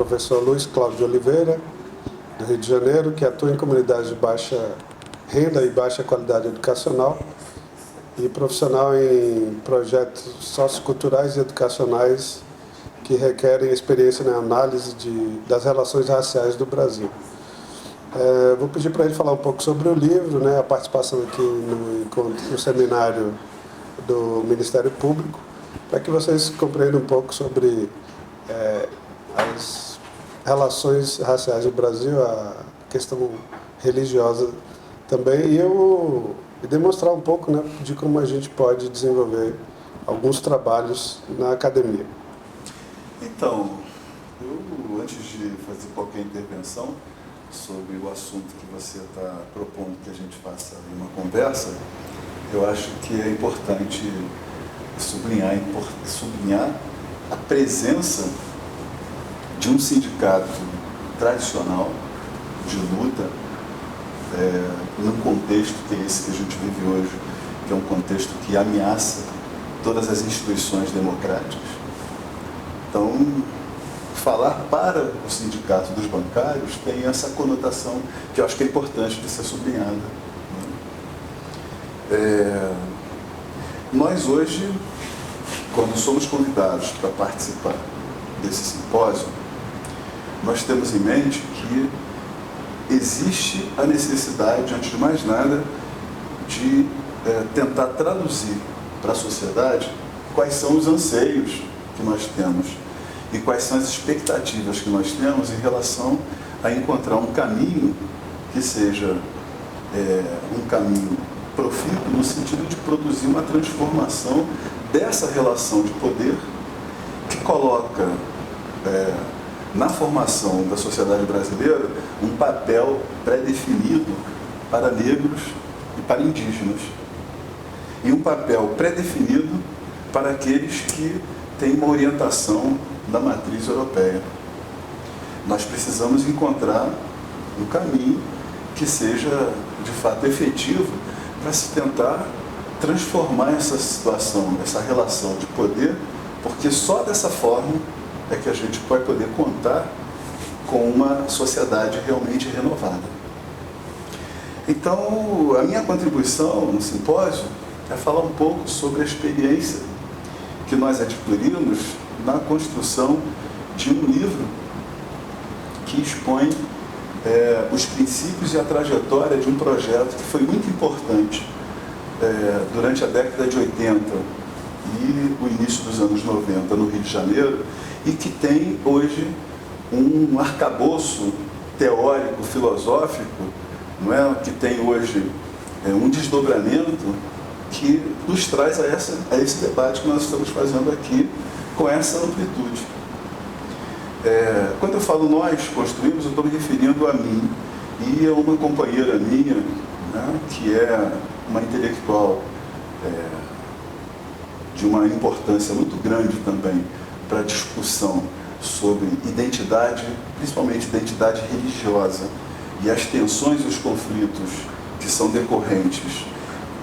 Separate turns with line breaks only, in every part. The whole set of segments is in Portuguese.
professor Luiz Cláudio de Oliveira, do Rio de Janeiro, que atua em comunidades de baixa renda e baixa qualidade educacional e profissional em projetos socioculturais e educacionais que requerem experiência na análise das relações raciais do Brasil. Vou pedir para ele falar um pouco sobre o livro, né, a participação aqui no seminário do Ministério Público, para que vocês compreendam um pouco sobre as relações raciais do Brasil, a questão religiosa também, e demonstrar um pouco, né, de como a gente pode desenvolver alguns trabalhos na academia.
Então, eu, antes de fazer qualquer intervenção sobre o assunto que você está propondo que a gente faça uma conversa, eu acho que é importante sublinhar a presença de um sindicato tradicional de luta num contexto que é esse que a gente vive hoje, que é um contexto que ameaça todas as instituições democráticas. Então, falar para o sindicato dos bancários tem essa conotação que eu acho que é importante de ser sublinhada. Nós hoje, quando somos convidados para participar desse simpósio, nós temos em mente que existe a necessidade, antes de mais nada, de tentar traduzir para a sociedade quais são os anseios que nós temos e quais são as expectativas que nós temos em relação a encontrar um caminho que seja um caminho profícuo no sentido de produzir uma transformação dessa relação de poder que coloca na formação da sociedade brasileira um papel pré-definido para negros e para indígenas e um papel pré-definido para aqueles que têm uma orientação da matriz europeia. Nós precisamos encontrar um caminho que seja de fato efetivo para se tentar transformar essa situação, essa relação de poder, porque só dessa forma é que a gente vai poder contar com uma sociedade realmente renovada. Então, a minha contribuição no simpósio é falar um pouco sobre a experiência que nós adquirimos na construção de um livro que expõe os princípios e a trajetória de um projeto que foi muito importante durante a década de 80 e o início dos anos 90 no Rio de Janeiro, e que tem hoje um arcabouço teórico, filosófico, não é? Que tem hoje um desdobramento que nos traz a esse debate que nós estamos fazendo aqui com essa amplitude. Quando eu falo nós construímos, eu estou me referindo a mim e a uma companheira minha, né, que é uma intelectual de uma importância muito grande também para a discussão sobre identidade, principalmente identidade religiosa, e as tensões e os conflitos que são decorrentes,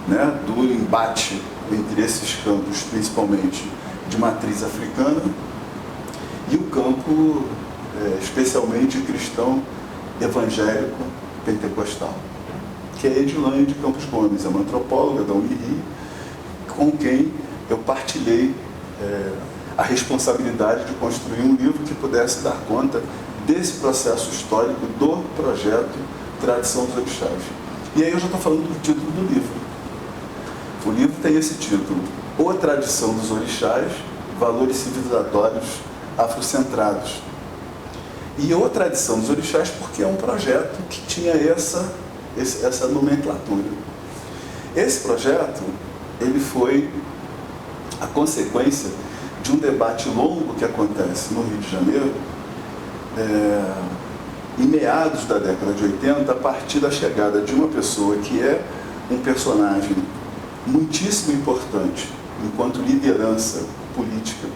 né, do embate entre esses campos, principalmente de matriz africana, e o campo especialmente cristão, evangélico, pentecostal, que é Edilane de Campos Gomes, é uma antropóloga da Unirio, com quem eu partilhei a responsabilidade de construir um livro que pudesse dar conta desse processo histórico do projeto Tradição dos Orixás. E aí eu já estou falando do título do livro. O livro tem esse título: O Tradição dos Orixás, Valores Civilizatórios Afrocentrados. E O Tradição dos Orixás porque é um projeto que tinha essa nomenclatura. Esse projeto, ele foi a consequência de um debate longo que acontece no Rio de Janeiro, em meados da década de 80, a partir da chegada de uma pessoa que é um personagem muitíssimo importante enquanto liderança política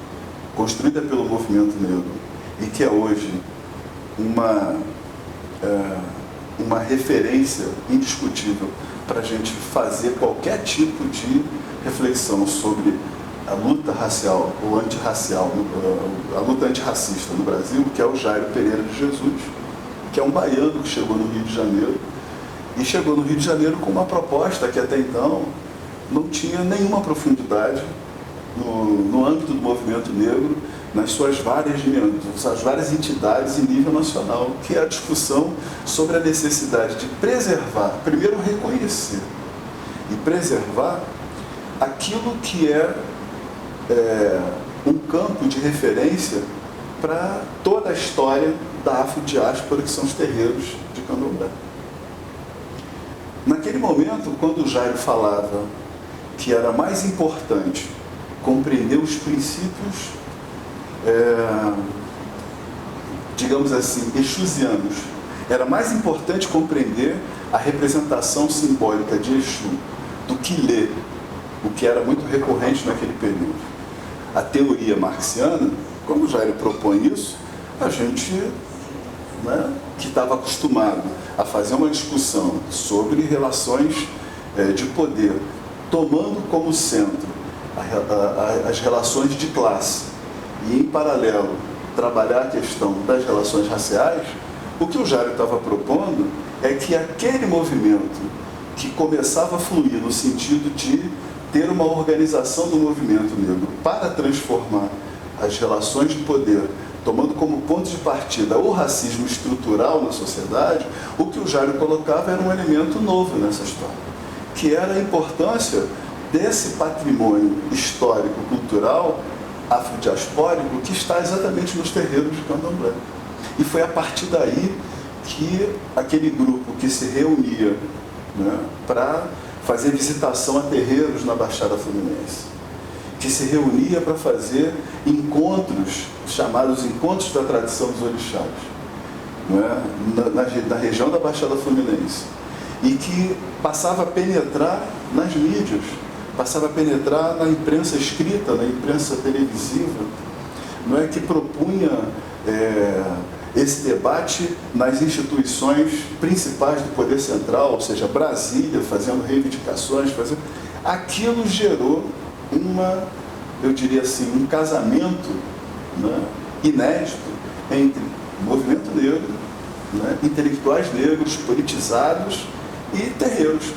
construída pelo movimento negro e que é hoje uma referência indiscutível para a gente fazer qualquer tipo de reflexão sobre a luta racial ou antirracial, a luta antirracista no Brasil, que é o Jairo Pereira de Jesus, que é um baiano que chegou no Rio de Janeiro, e chegou no Rio de Janeiro com uma proposta que até então não tinha nenhuma profundidade no âmbito do movimento negro, nas suas várias entidades em nível nacional, que é a discussão sobre a necessidade de preservar, primeiro reconhecer e preservar aquilo que é um campo de referência para toda a história da afrodiáspora, que são os terreiros de candomblé. Naquele momento, quando o Jairo falava que era mais importante compreender os princípios, digamos assim, exusianos, era mais importante compreender a representação simbólica de Exu do que ler, o que era muito recorrente naquele período. A teoria marxiana, como o Jairo propõe isso, a gente, né, que estava acostumado a fazer uma discussão sobre relações de poder, tomando como centro as relações de classe e, em paralelo, trabalhar a questão das relações raciais, o que o Jairo estava propondo é que aquele movimento que começava a fluir no sentido de ter uma organização do movimento negro para transformar as relações de poder, tomando como ponto de partida o racismo estrutural na sociedade, o que o Jairo colocava era um elemento novo nessa história, que era a importância desse patrimônio histórico-cultural afrodiaspórico que está exatamente nos terreiros de candomblé. E foi a partir daí que aquele grupo que se reunia, né, para fazer visitação a terreiros na Baixada Fluminense, que se reunia para fazer encontros, chamados Encontros da Tradição dos Orixás, né, na região da Baixada Fluminense, e que passava a penetrar nas mídias, passava a penetrar na imprensa escrita, na imprensa televisiva, não é, que propunha esse debate nas instituições principais do poder central, ou seja, Brasília, fazendo reivindicações, aquilo gerou eu diria assim, um casamento, né, inédito entre movimento negro, né, intelectuais negros, politizados e terreiros,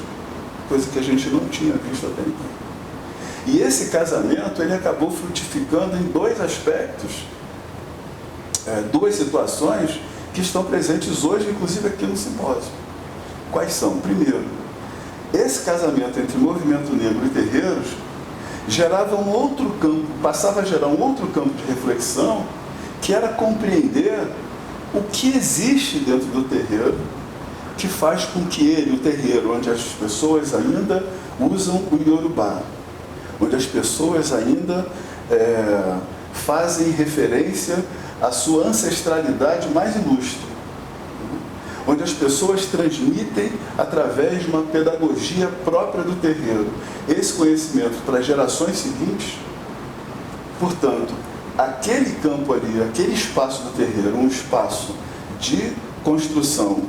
coisa que a gente não tinha visto até então. E esse casamento, ele acabou frutificando em dois aspectos, duas situações que estão presentes hoje, inclusive aqui no simpósio. Quais são? Primeiro, esse casamento entre movimento negro e terreiros gerava um outro campo, passava a gerar um outro campo de reflexão, que era compreender o que existe dentro do terreiro, que faz com que o terreiro, onde as pessoas ainda usam o Yorubá, onde as pessoas ainda fazem referência à sua ancestralidade mais ilustre, onde as pessoas transmitem, através de uma pedagogia própria do terreiro, esse conhecimento para as gerações seguintes. Portanto, aquele campo ali, aquele espaço do terreiro, um espaço de construção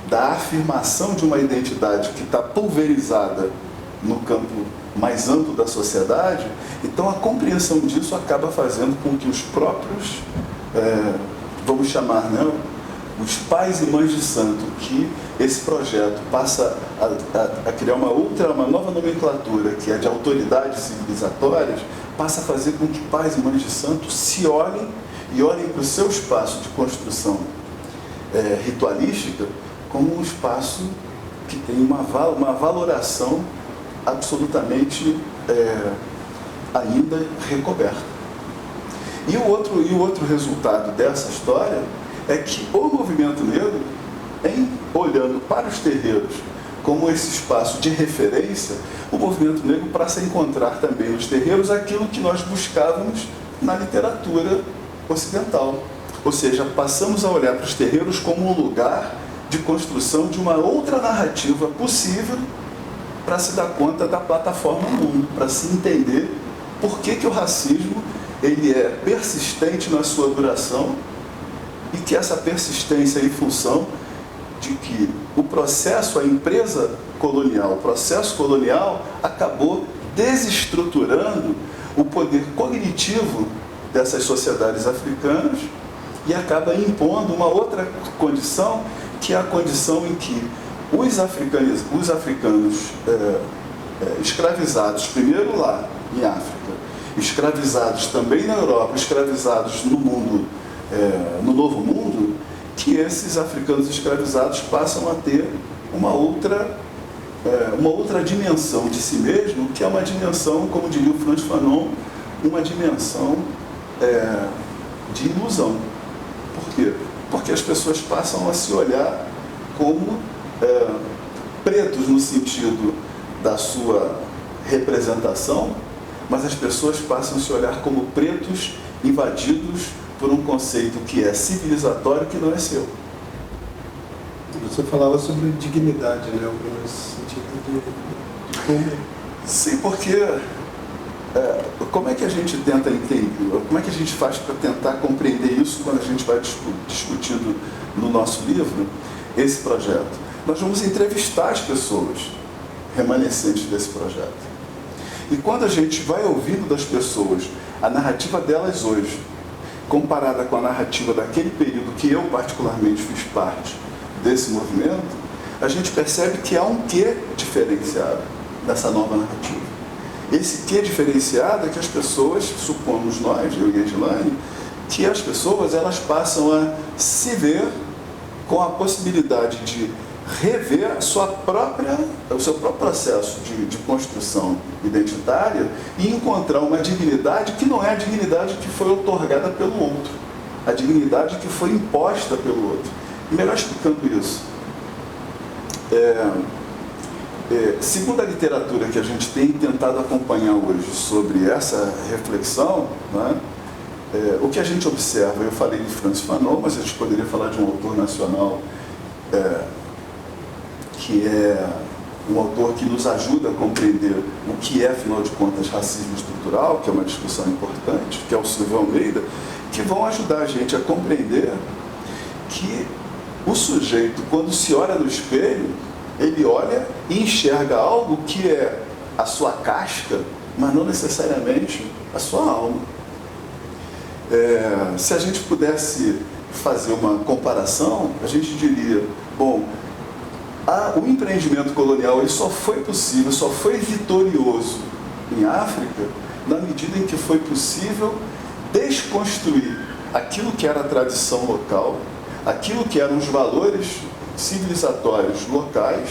da afirmação de uma identidade que está pulverizada no campo mais amplo da sociedade, então a compreensão disso acaba fazendo com que os próprios, vamos chamar, né, os pais e mães de santo, que esse projeto passa a criar uma nova nomenclatura, que é de autoridades civilizatórias, passa a fazer com que pais e mães de santo se olhem e olhem para o seu espaço de construção ritualística como um espaço que tem uma valoração absolutamente ainda recoberta. E o outro resultado dessa história é que o movimento negro, olhando para os terreiros como esse espaço de referência, o movimento negro passa a encontrar também nos terreiros aquilo que nós buscávamos na literatura ocidental. Ou seja, passamos a olhar para os terreiros como um lugar de construção de uma outra narrativa possível para se dar conta da plataforma mundo, para se entender por que o racismo ele é persistente na sua duração e que essa persistência é em função de que o processo, a empresa colonial, o processo colonial acabou desestruturando o poder cognitivo dessas sociedades africanas e acaba impondo uma outra condição, que é a condição em que os africanos escravizados, primeiro lá em África, escravizados também na Europa, escravizados no mundo, no Novo Mundo, que esses africanos escravizados passam a ter uma outra dimensão de si mesmo, que é uma dimensão, como diria o Frantz Fanon, uma dimensão de ilusão. Por quê? Porque as pessoas passam a se olhar como pretos no sentido da sua representação, mas as pessoas passam a se olhar como pretos invadidos por um conceito que é civilizatório que não é seu.
Você falava sobre dignidade, né? Nesse sentido de como...
Sim, porque como é que a gente tenta entender, como é que a gente faz para tentar compreender isso quando a gente vai discutindo no nosso livro esse projeto? Nós vamos entrevistar as pessoas remanescentes desse projeto. E quando a gente vai ouvindo das pessoas a narrativa delas hoje, comparada com a narrativa daquele período que eu particularmente fiz parte desse movimento, a gente percebe que há um quê diferenciado nessa nova narrativa. Esse quê diferenciado é que as pessoas, supomos nós, eu e a Edilane, que as pessoas elas passam a se ver com a possibilidade de rever o seu próprio processo de construção identitária e encontrar uma dignidade que não é a dignidade que foi otorgada pelo outro, a dignidade que foi imposta pelo outro. E melhor explicando isso, segundo a literatura que a gente tem tentado acompanhar hoje sobre essa reflexão, né, o que a gente observa, eu falei de Frantz Fanon, mas a gente poderia falar de um autor nacional que é um autor que nos ajuda a compreender o que é, afinal de contas, racismo estrutural, que é uma discussão importante, que é o Silvio Almeida, que vão ajudar a gente a compreender que o sujeito, quando se olha no espelho, ele olha e enxerga algo que é a sua casca, mas não necessariamente a sua alma. Se a gente pudesse fazer uma comparação, a gente diria, bom, o empreendimento colonial ele só foi possível, só foi vitorioso em África na medida em que foi possível desconstruir aquilo que era a tradição local, aquilo que eram os valores civilizatórios locais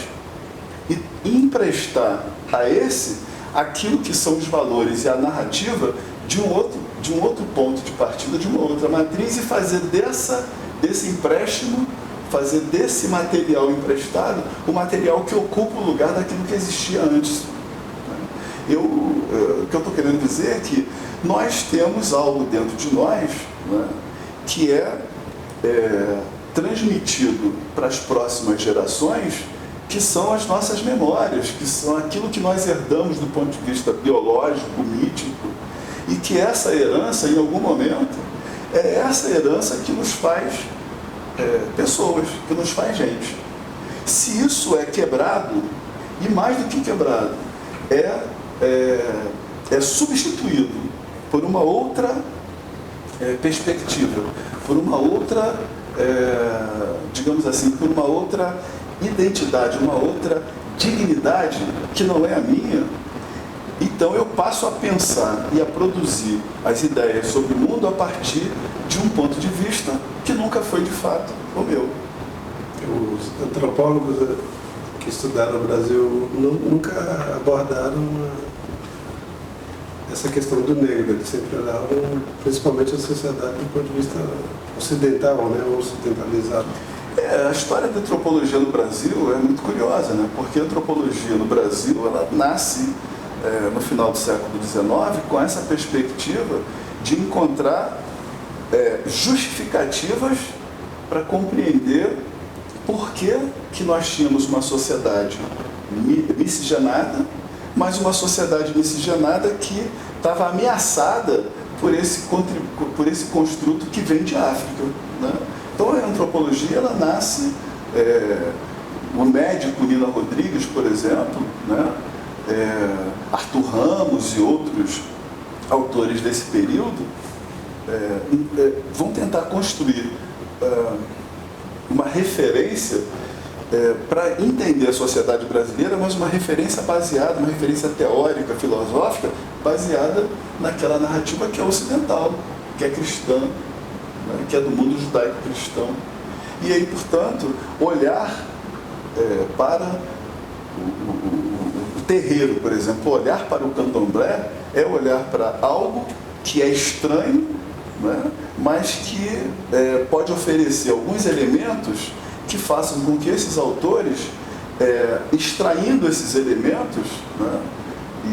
e emprestar a esse aquilo que são os valores e a narrativa de um outro ponto de partida, de uma outra matriz, e fazer desse empréstimo, fazer desse material emprestado o material que ocupa o lugar daquilo que existia antes. O que eu estou querendo dizer é que nós temos algo dentro de nós, né, que é transmitido para as próximas gerações, que são as nossas memórias, que são aquilo que nós herdamos do ponto de vista biológico, mítico, e que essa herança, em algum momento, é essa herança que nos faz pessoas, que nos faz gente. Se isso é quebrado, e mais do que quebrado, é substituído por uma outra perspectiva, por uma outra, digamos assim, por uma outra identidade, uma outra dignidade que não é a minha, então eu passo a pensar e a produzir as ideias sobre o mundo a partir de um ponto de vista que nunca foi de fato o meu.
Os antropólogos que estudaram no Brasil nunca abordaram essa questão do negro, eles sempre olhavam principalmente a sociedade do ponto de vista ocidental, né, ou ocidentalizado.
A história da antropologia no Brasil é muito curiosa, né? Porque a antropologia no Brasil ela nasce no final do século XIX com essa perspectiva de encontrar justificativas para compreender por que nós tínhamos uma sociedade miscigenada, mas uma sociedade miscigenada que estava ameaçada por esse construto que vem de África, né? Então a antropologia ela nasce, o médico Nina Rodrigues, por exemplo, né? Arthur Ramos e outros autores desse período vão tentar construir uma referência para entender a sociedade brasileira, mas uma referência baseada, uma referência teórica, filosófica, baseada naquela narrativa que é ocidental, que é cristã, né, que é do mundo judaico-cristão. E aí, portanto, olhar para o terreiro, por exemplo, olhar para o candomblé é olhar para algo que é estranho, né, mas que pode oferecer alguns elementos que façam com que esses autores, extraindo esses elementos, né,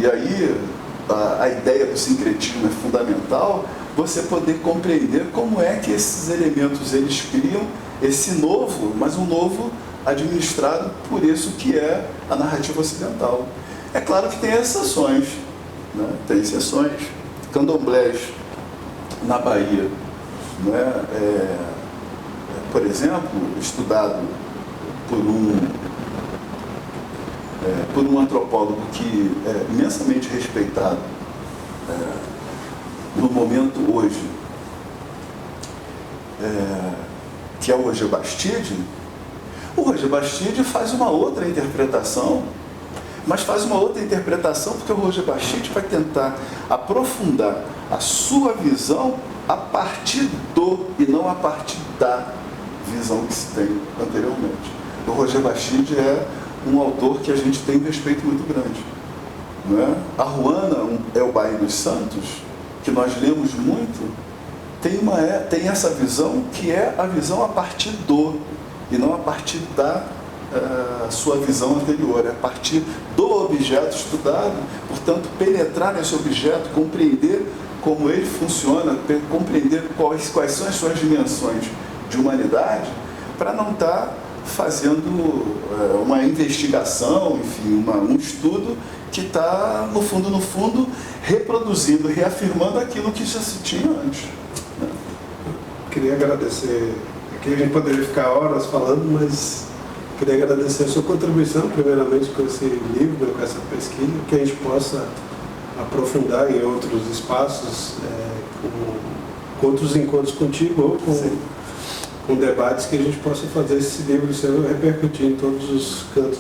e aí a ideia do sincretismo é fundamental, você poder compreender como é que esses elementos eles criam esse novo, mas um novo administrado por isso que é a narrativa ocidental. É claro que tem exceções, né? Tem exceções. Candomblés na Bahia, né? Por exemplo, estudado por um antropólogo que é imensamente respeitado no momento hoje, que é o Roger Bastide. O Roger Bastide faz uma outra interpretação, mas faz uma outra interpretação porque o Roger Bastide vai tentar aprofundar a sua visão a partir do e não a partir da visão que se tem anteriormente. O Roger Bastide é um autor que a gente tem um respeito muito grande. Não é? A Ruana é o Bairro dos Santos, que nós lemos muito, tem essa visão que é a visão a partir do, e não a partir da sua visão anterior, é a partir do objeto estudado, portanto, penetrar nesse objeto, compreender como ele funciona, compreender quais são as suas dimensões de humanidade, para não estar fazendo uma investigação, enfim, um estudo que está, no fundo, reproduzindo, reafirmando aquilo que já se tinha antes. Né?
Queria agradecer, aqui a gente poderia ficar horas falando, mas queria agradecer a sua contribuição, primeiramente com esse livro, com essa pesquisa, que a gente possa aprofundar em outros espaços, com outros encontros contigo, ou com debates que a gente possa fazer esse livro sendo repercutir em todos os cantos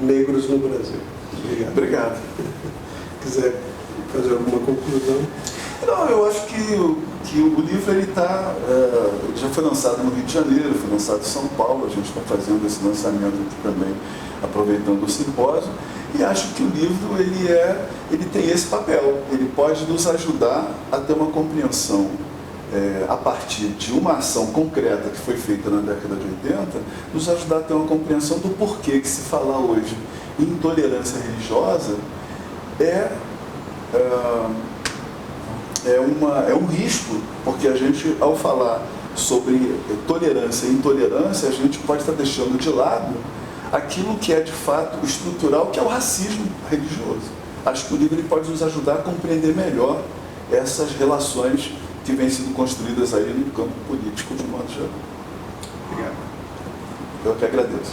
negros no Brasil.
Obrigado.
Quiser fazer alguma conclusão?
Não, eu acho que o livro ele já foi lançado no Rio de Janeiro, foi lançado em São Paulo, a gente está fazendo esse lançamento aqui também, aproveitando o simpósio, e acho que o livro ele tem esse papel, ele pode nos ajudar a ter uma compreensão a partir de uma ação concreta que foi feita na década de 80, nos ajudar a ter uma compreensão do porquê que se falar hoje em intolerância religiosa é um risco, porque a gente, ao falar sobre tolerância e intolerância, a gente pode estar deixando de lado aquilo que é de fato estrutural, que é o racismo religioso. Acho que o livro ele pode nos ajudar a compreender melhor essas relações que vêm sendo construídas aí no campo político de modo geral.
Obrigado.
Eu que agradeço.